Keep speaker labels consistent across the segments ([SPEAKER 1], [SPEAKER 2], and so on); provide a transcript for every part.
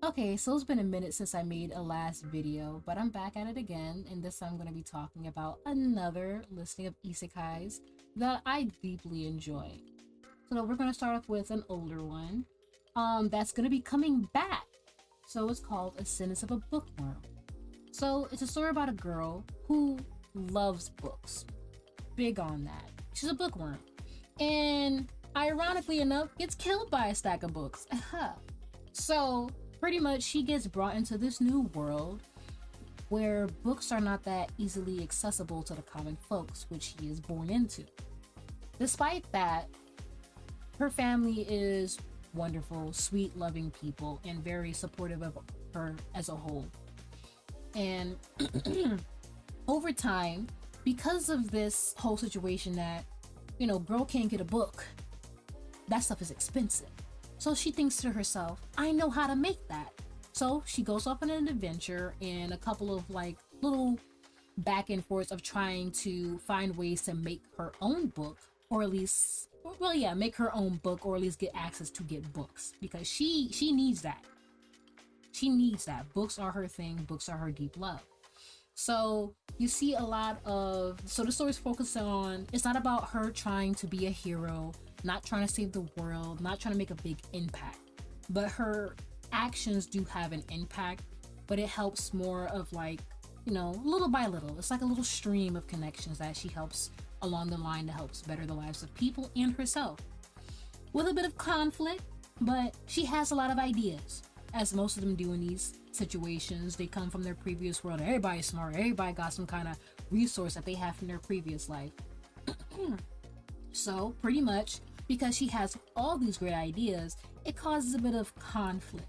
[SPEAKER 1] Okay, so it's been a minute since I made a last video, but I'm back at it again, and this time I'm going to be talking about another listing of isekais that I deeply enjoy. So we're going to start off with an older one that's going to be coming back. So it's called A Sentence of a Bookworm. So it's a story about a girl who loves books. Big on that. She's a bookworm. And ironically enough, gets killed by a stack of books. So pretty much she gets brought into this new world where books are not that easily accessible to the common folks, which she is born into. Despite that, her family is wonderful, sweet, loving people, and very supportive of her as a whole. And over time, because of this whole situation that, girl can't get a book, that stuff is expensive. So she thinks to herself, I know how to make that. So she goes off on an adventure and a couple of like little back and forths of trying to find ways to make her own book, or at least, well, yeah, make her own book, or at least get access to get books, because she needs that. She needs that. Books are her thing. Books are her deep love. So you see a lot of, so the story's focused on, it's not about her trying to be a hero, not trying to save the world, not trying to make a big impact, but her actions do have an impact, but it helps more of like, little by little. It's like a little stream of connections that she helps along the line that helps better the lives of people and herself. With a bit of conflict, but she has a lot of ideas, as most of them do in these situations. They come from their previous world. Everybody's smart. Everybody got some kind of resource that they have from their previous life. So pretty much, because she has all these great ideas, it causes a bit of conflict.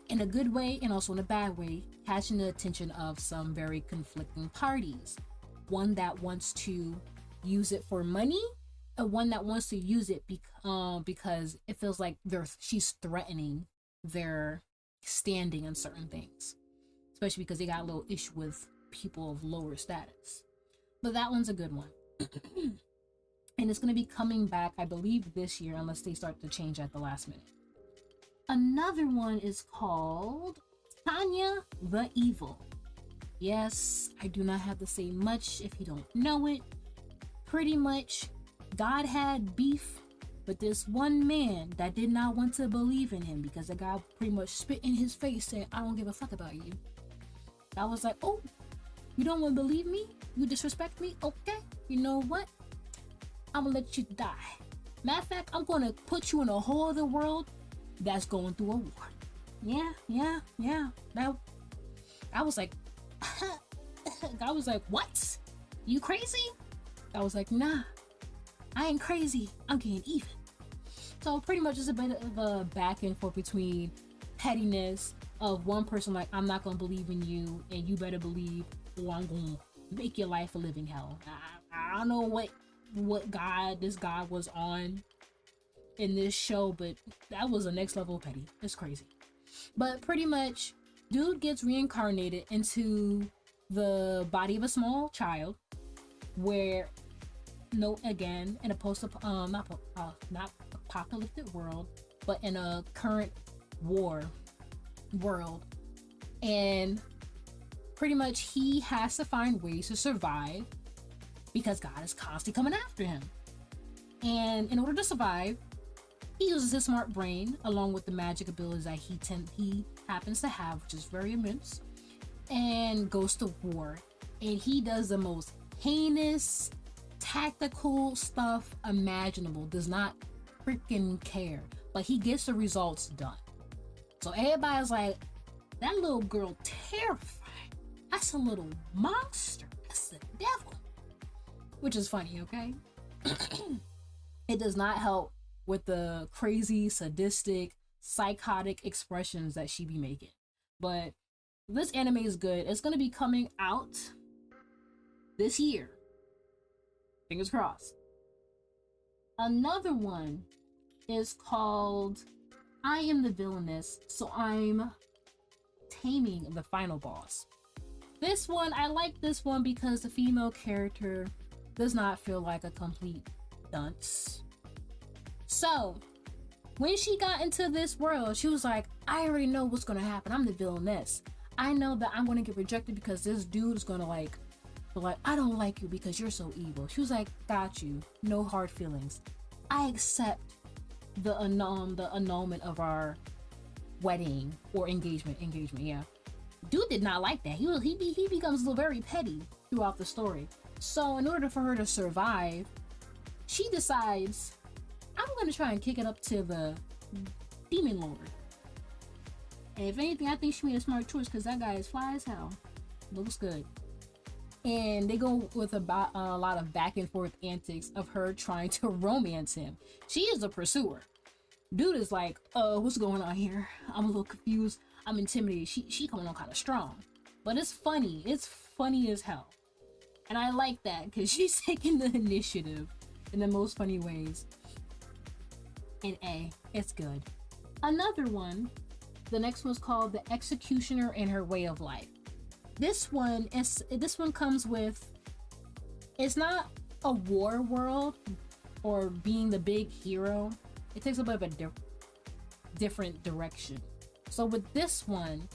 [SPEAKER 1] In a good way and also in a bad way, catching the attention of some very conflicting parties. One that wants to use it for money, and one that wants to use it because it feels like she's threatening their standing in certain things, especially because they got a little issue with people of lower status. But that one's a good one. And it's going to be coming back, I believe, this year, unless they start to change at the last minute. Another one is called Tanya the Evil. Yes, I do not have to say much if you don't know it. Pretty much, God had beef with this one man that did not want to believe in him, because the guy pretty much spit in his face saying, I don't give a fuck about you. I was like, oh, you don't want to believe me? You disrespect me? Okay, you know what? I'm gonna let you die. Matter of fact, I'm gonna put you in a whole other world that's going through a war. Yeah. Now, I was like, I was like, what? You crazy? I was like, nah, I ain't crazy. I'm getting even. So pretty much it's a bit of a back and forth between pettiness of one person like, I'm not gonna believe in you, and you better believe, or I'm gonna make your life a living hell. I don't know what this guy was on in this show, but that was a next level of petty. It's crazy. But pretty much, dude gets reincarnated into the body of a small child, where again, in a not apocalyptic world, but in a current war world, and pretty much he has to find ways to survive because God is constantly coming after him. And in order to survive, he uses his smart brain along with the magic abilities that he happens to have, which is very immense, and goes to war. And he does the most heinous tactical stuff imaginable, does not freaking care, but he gets the results done. So everybody's like, that little girl terrified. That's a little monster. That's the devil. Which is funny, okay? It does not help with the crazy, sadistic, psychotic expressions that she be making. But this anime is good. It's going to be coming out this year. Fingers crossed. Another one is called I Am the Villainess, So I'm Taming the Final Boss. This one, I like this one because the female character does not feel like a complete dunce. So, When she got into this world, she was like, I already know what's gonna happen. I'm the villainess. I know that I'm gonna get rejected because this dude is gonna like, I don't like you because you're so evil. She was like, got you. No hard feelings. I accept the annulment of our wedding or engagement. Yeah. Dude did not like that. He becomes very petty throughout the story. So in order for her to survive, she decides, I'm gonna try and kick it up to the demon lord. And if anything, I think she made a smart choice because that guy is fly as hell. Looks good. And they go with a lot of back and forth antics of her trying to romance him. She is a pursuer. Dude is like, what's going on here? I'm a little confused. I'm intimidated. She coming on kind of strong. But it's funny. It's funny as hell. And I like that because she's taking the initiative in the most funny ways. And it's good. Another one, the next one's called The Executioner and Her Way of Life. This one comes with, it's not a war world or being the big hero. It takes a bit of a different direction. So with this one,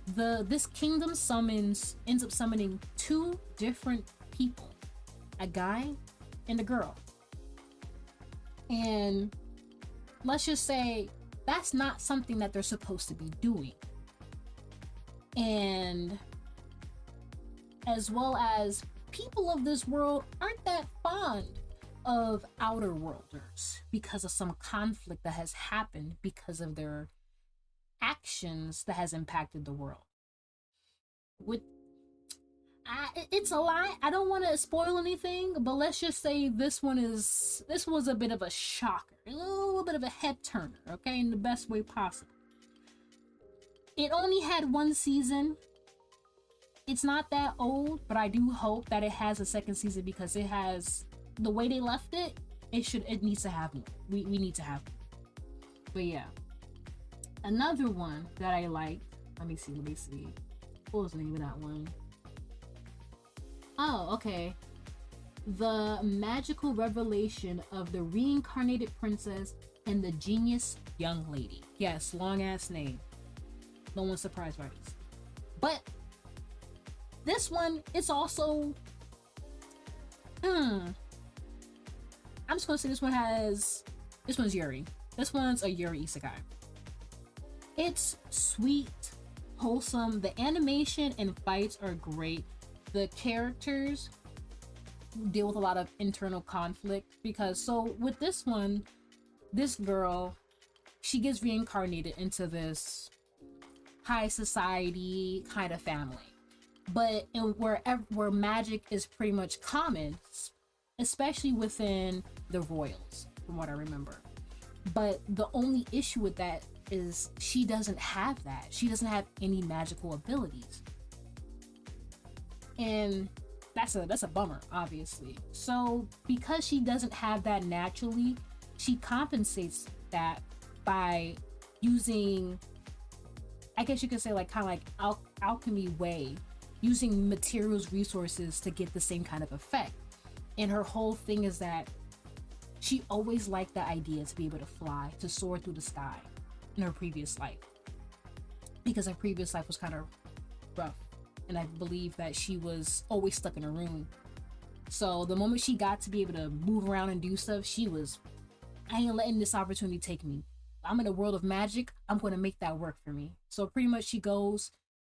[SPEAKER 1] this kingdom ends up summoning two different people, a guy and a girl. And let's just say that's not something that they're supposed to be doing. And as well as people of this world aren't that fond of outer worlders because of some conflict that has happened because of their actions that has impacted the world. It's a lot. I don't want to spoil anything, but let's just say this was a bit of a shocker, a little bit of a head turner, okay, in the best way possible. It only had one season. It's not that old, but I do hope that it has a second season because it has, the way they left it, it needs to have more. We need to have more. But yeah. Another one that I liked, let me see. What was the name of that one? Oh, okay. The Magical Revelation of the Reincarnated Princess and the Genius Young Lady. Yes, long ass name. No one's surprised by this. But this one, it's also I'm just gonna say this one's Yuri. This one's a Yuri Isekai. It's sweet, wholesome. The animation and fights are great. The characters deal with a lot of internal conflict because, so with this one, this girl, she gets reincarnated into this high society kind of family, but where magic is pretty much common, especially within the royals, from what I remember. But the only issue with that is she doesn't have that. She doesn't have any magical abilities. And that's a bummer, obviously. So because she doesn't have that naturally, she compensates that by using, I guess you could say, like kind of like alchemy way, using materials, resources to get the same kind of effect. And her whole thing is that she always liked the idea to be able to fly, to soar through the sky in her previous life, because her previous life was kind of rough, and I believe that she was always stuck in a room. So the moment she got to be able to move around and do stuff, she was, I ain't letting this opportunity take me. I'm in a world of magic. I'm going to make that work for me. So pretty much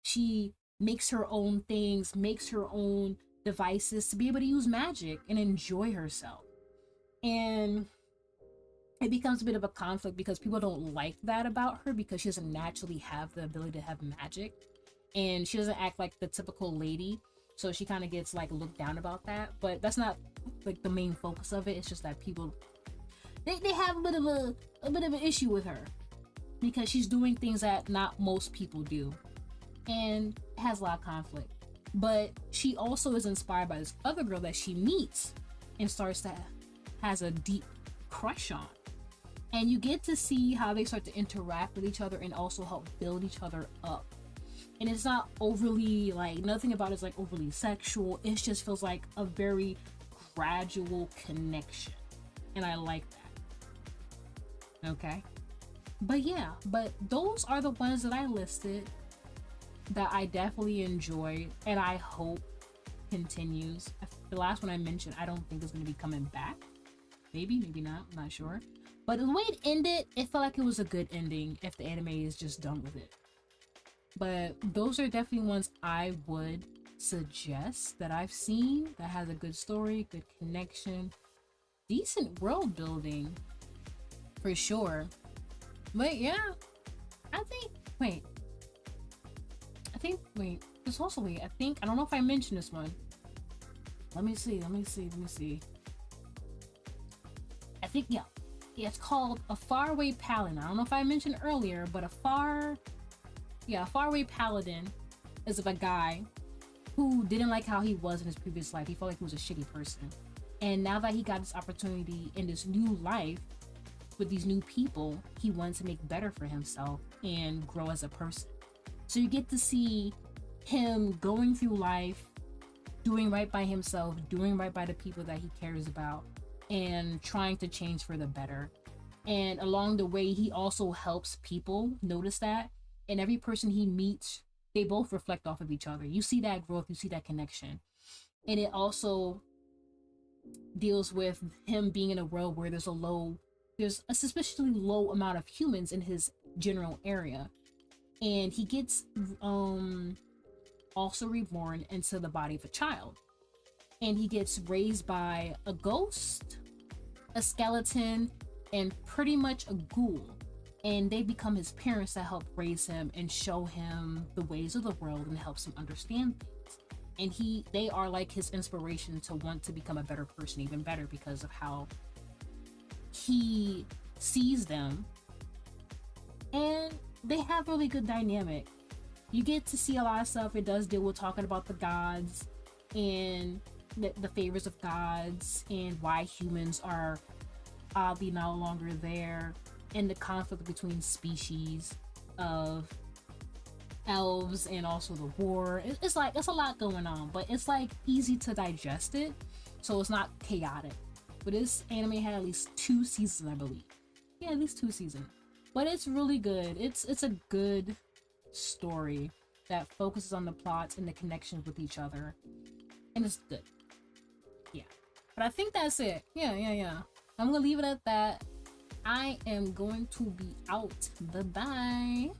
[SPEAKER 1] she makes her own things, makes her own devices to be able to use magic and enjoy herself. And it becomes a bit of a conflict because people don't like that about her because she doesn't naturally have the ability to have magic. And she doesn't act like the typical lady. So she kind of gets like looked down about that. But that's not like the main focus of it. It's just that people, they have a bit of an issue with her because she's doing things that not most people do, and it has a lot of conflict. But she also is inspired by this other girl that she meets and has a deep crush on, and you get to see how they start to interact with each other and also help build each other up. And it's not overly, like, nothing about it's like overly sexual. It just feels like a very gradual connection, and I like that. Okay. But yeah, but those are the ones that I listed that I definitely enjoyed and I hope continues. The last one I mentioned, I don't think is going to be coming back. Maybe, maybe not. I'm not sure. But the way it ended, it felt like it was a good ending if the anime is just done with it. But those are definitely ones I would suggest that I've seen that has a good story, good connection, decent world building for sure. But yeah, I think, wait, there's also, I don't know if I mentioned this one. Let me see. I think, yeah, it's called A Faraway Paladin. I don't know if I mentioned earlier, but a faraway paladin is of a guy who didn't like how he was in his previous life. He felt like he was a shitty person. And now that he got this opportunity in this new life with these new people, he wants to make better for himself and grow as a person. So you get to see him going through life, doing right by himself, doing right by the people that he cares about, and trying to change for the better. And along the way, he also helps people notice that. And every person he meets, they both reflect off of each other. You see that growth, you see that connection. And it also deals with him being in a world where there's a suspiciously low amount of humans in his general area. And he gets also reborn into the body of a child. And he gets raised by a ghost, a skeleton, and pretty much a ghoul. And they become his parents that help raise him and show him the ways of the world and helps him understand things. And they are like his inspiration to want to become a better person, even better because of how he sees them. And they have really good dynamic. You get to see a lot of stuff. It does deal with talking about the gods and the favors of gods and why humans are oddly no longer there, and the conflict between species of elves and also the war. It's like it's a lot going on, but it's like easy to digest it, so it's not chaotic. But this anime had at least 2 seasons, I believe. Yeah, at least 2 seasons. But it's really good. It's a good story that focuses on the plots and the connections with each other, and it's good. Yeah, but I think that's it. Yeah. I'm gonna leave it at that. I am going to be out. Bye bye.